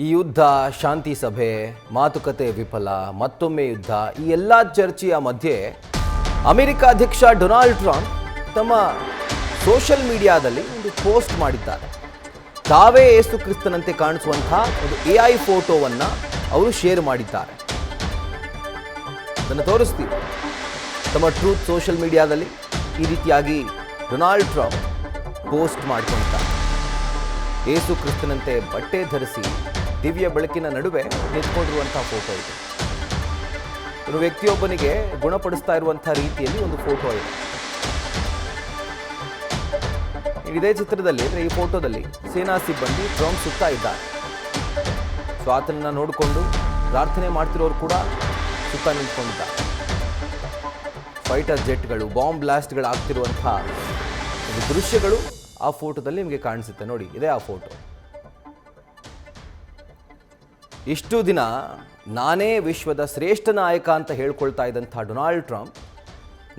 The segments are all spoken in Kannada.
ಈ ಯುದ್ಧ, ಶಾಂತಿ ಸಭೆ, ಮಾತುಕತೆ ವಿಫಲ, ಮತ್ತೊಮ್ಮೆ ಯುದ್ಧ, ಈ ಎಲ್ಲ ಚರ್ಚೆಯ ಮಧ್ಯೆ ಅಮೆರಿಕ ಅಧ್ಯಕ್ಷ ಡೊನಾಲ್ಡ್ ಟ್ರಂಪ್ ತಮ್ಮ ಸೋಷಿಯಲ್ ಮೀಡಿಯಾದಲ್ಲಿ ಒಂದು ಪೋಸ್ಟ್ ಮಾಡಿದ್ದಾರೆ. ತಾವೇ ಯೇಸು ಕ್ರಿಸ್ತನಂತೆ ಕಾಣಿಸುವಂತಹ ಒಂದು AI ಫೋಟೋವನ್ನು ಅವರು ಶೇರ್ ಮಾಡಿದ್ದಾರೆ. ಅದನ್ನು ತೋರಿಸ್ತೀವಿ. ತಮ್ಮ ಟ್ರೂತ್ ಸೋಷಿಯಲ್ ಮೀಡಿಯಾದಲ್ಲಿ ಈ ರೀತಿಯಾಗಿ ಡೊನಾಲ್ಡ್ ಟ್ರಂಪ್ ಪೋಸ್ಟ್ ಮಾಡ್ಕೊಳ್ತಾರೆ. ಯೇಸು ಕ್ರಿಸ್ತನಂತೆ ಬಟ್ಟೆ ಧರಿಸಿ ದಿವ್ಯ ಬೆಳಕಿನ ನಡುವೆ ನಿಂತ್ಕೊಂಡಿರುವಂತಹ ಫೋಟೋ ಇದೆ. ಇನ್ನು ವ್ಯಕ್ತಿಯೊಬ್ಬನಿಗೆ ಗುಣಪಡಿಸ್ತಾ ಇರುವಂತಹ ರೀತಿಯಲ್ಲಿ ಒಂದು ಫೋಟೋ ಇದೆ. ಇದೇ ಚಿತ್ರದಲ್ಲಿ ಅಂದರೆ ಈ ಫೋಟೋದಲ್ಲಿ ಸೇನಾ ಸಿಬ್ಬಂದಿ ಟ್ರಂಪ್ ಸುತ್ತಾ ಇದ್ದಾರೆ. ಸೊ ಆತನನ್ನ ನೋಡಿಕೊಂಡು ಪ್ರಾರ್ಥನೆ ಮಾಡ್ತಿರೋರು ಕೂಡ ಸುತ್ತ ನಿಂತ್ಕೊಂಡಿದ್ದಾರೆ. ಫೈಟರ್ ಜೆಟ್ಗಳು, ಬಾಂಬ್ ಬ್ಲಾಸ್ಟ್ಗಳು ಆಗ್ತಿರುವಂತಹ ದೃಶ್ಯಗಳು ಆ ಫೋಟೋದಲ್ಲಿ ನಿಮಗೆ ಕಾಣಿಸುತ್ತೆ. ನೋಡಿ, ಇದೇ ಆ ಫೋಟೋ. ಇಷ್ಟು ದಿನ ನಾನೇ ವಿಶ್ವದ ಶ್ರೇಷ್ಠ ನಾಯಕ ಅಂತ ಹೇಳ್ಕೊಳ್ತಾ ಇದ್ದಂಥ ಡೊನಾಲ್ಡ್ ಟ್ರಂಪ್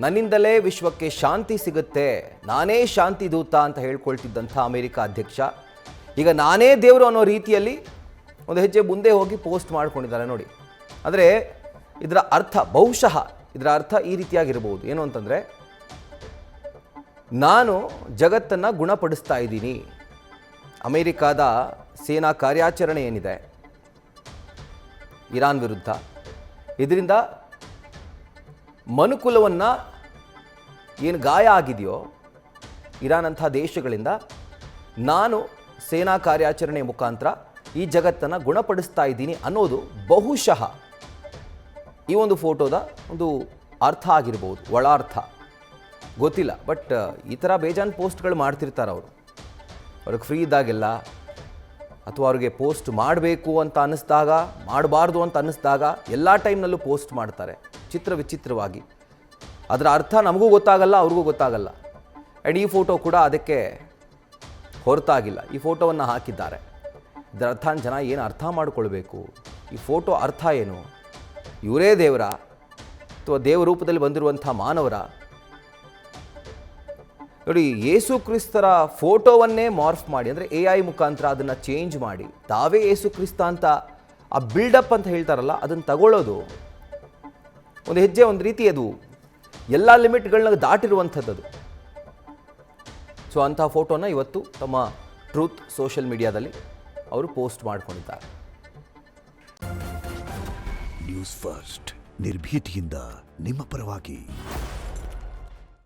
ನನ್ನಿಂದಲೇ ವಿಶ್ವಕ್ಕೆ ಶಾಂತಿ ಸಿಗುತ್ತೆ, ನಾನೇ ಶಾಂತಿ ದೂತ ಅಂತ ಹೇಳ್ಕೊಳ್ತಿದ್ದಂಥ ಅಮೆರಿಕ ಅಧ್ಯಕ್ಷ ಈಗ ನಾನೇ ದೇವರು ಅನ್ನೋ ರೀತಿಯಲ್ಲಿ ಒಂದು ಹೆಜ್ಜೆ ಮುಂದೆ ಹೋಗಿ ಪೋಸ್ಟ್ ಮಾಡ್ಕೊಂಡಿದ್ದಾರೆ. ನೋಡಿ, ಆದರೆ ಇದರ ಅರ್ಥ, ಬಹುಶಃ ಇದರ ಅರ್ಥ ಈ ರೀತಿಯಾಗಿರ್ಬೋದು. ಏನು ಅಂತಂದರೆ, ನಾನು ಜಗತ್ತನ್ನು ಗುಣಪಡಿಸ್ತಾ ಇದ್ದೀನಿ. ಅಮೆರಿಕಾದ ಸೇನಾ ಕಾರ್ಯಾಚರಣೆ ಏನಿದೆ ಇರಾನ್ ವಿರುದ್ಧ, ಇದರಿಂದ ಮನುಕುಲವನ್ನು ಏನು ಗಾಯ ಆಗಿದೆಯೋ ಇರಾನ್ ಅಂಥ ದೇಶಗಳಿಂದ, ನಾನು ಸೇನಾ ಕಾರ್ಯಾಚರಣೆ ಮುಖಾಂತರ ಈ ಜಗತ್ತನ್ನು ಗುಣಪಡಿಸ್ತಾ ಇದ್ದೀನಿ ಅನ್ನೋದು ಬಹುಶಃ ಈ ಒಂದು ಫೋಟೋದ ಒಂದು ಅರ್ಥ ಆಗಿರ್ಬೋದು, ಒಳ ಅರ್ಥ ಗೊತ್ತಿಲ್ಲ. ಬಟ್ ಈ ಥರ ಬೇಜಾನ್ ಪೋಸ್ಟ್ಗಳು ಮಾಡ್ತಿರ್ತಾರೆ ಅವರು. ಅವ್ರಿಗೆ ಫ್ರೀ ಇದ್ದಾಗೆಲ್ಲ, ಅಥವಾ ಅವ್ರಿಗೆ ಪೋಸ್ಟ್ ಮಾಡಬೇಕು ಅಂತ ಅನ್ನಿಸ್ದಾಗ, ಮಾಡಬಾರ್ದು ಅಂತ ಅನ್ನಿಸ್ದಾಗ ಎಲ್ಲ ಟೈಮ್ನಲ್ಲೂ ಪೋಸ್ಟ್ ಮಾಡ್ತಾರೆ, ವಿಚಿತ್ರವಾಗಿ. ಅದರ ಅರ್ಥ ನಮಗೂ ಗೊತ್ತಾಗಲ್ಲ, ಅವ್ರಿಗೂ ಗೊತ್ತಾಗಲ್ಲ. ಆ್ಯಂಡ್ ಈ ಫೋಟೋ ಕೂಡ ಅದಕ್ಕೆ ಹೊರತಾಗಿಲ್ಲ. ಈ ಫೋಟೋವನ್ನು ಹಾಕಿದ್ದಾರೆ. ಇದರ ಅರ್ಥ ಜನ ಏನು ಅರ್ಥ ಮಾಡಿಕೊಳ್ಬೇಕು? ಈ ಫೋಟೋ ಅರ್ಥ ಏನು? ಇವರೇ ದೇವರ ಅಥವಾ ದೇವ ರೂಪದಲ್ಲಿ ಬಂದಿರುವಂಥ ಮಾನವರ? ನೋಡಿ, ಯೇಸು ಕ್ರಿಸ್ತರ ಫೋಟೋವನ್ನೇ ಮಾರ್ಫ್ ಮಾಡಿ, ಅಂದರೆ AI ಮುಖಾಂತರ ಅದನ್ನು ಚೇಂಜ್ ಮಾಡಿ ತಾವೇ ಯೇಸು ಕ್ರಿಸ್ತ ಅಂತ ಆ ಬಿಲ್ಡಪ್ ಅಂತ ಹೇಳ್ತಾರಲ್ಲ, ಅದನ್ನು ತಗೊಳ್ಳೋದು ಒಂದು ಹೆಜ್ಜೆ, ಒಂದು ರೀತಿ ಅದು ಎಲ್ಲ ಲಿಮಿಟ್ಗಳನ್ನ ದಾಟಿರುವಂಥದ್ದು. ಸೊ ಅಂಥ ಫೋಟೋನ ಇವತ್ತು ತಮ್ಮ ಟ್ರೂತ್ ಸೋಷಿಯಲ್ ಮೀಡಿಯಾದಲ್ಲಿ ಅವರು ಪೋಸ್ಟ್ ಮಾಡ್ಕೊಂಡಿದ್ದಾರೆ. ನ್ಯೂಸ್ ಫಸ್ಟ್, ನಿರ್ಭೀತಿಯಿಂದ ನಿಮ್ಮ ಪರವಾಗಿ.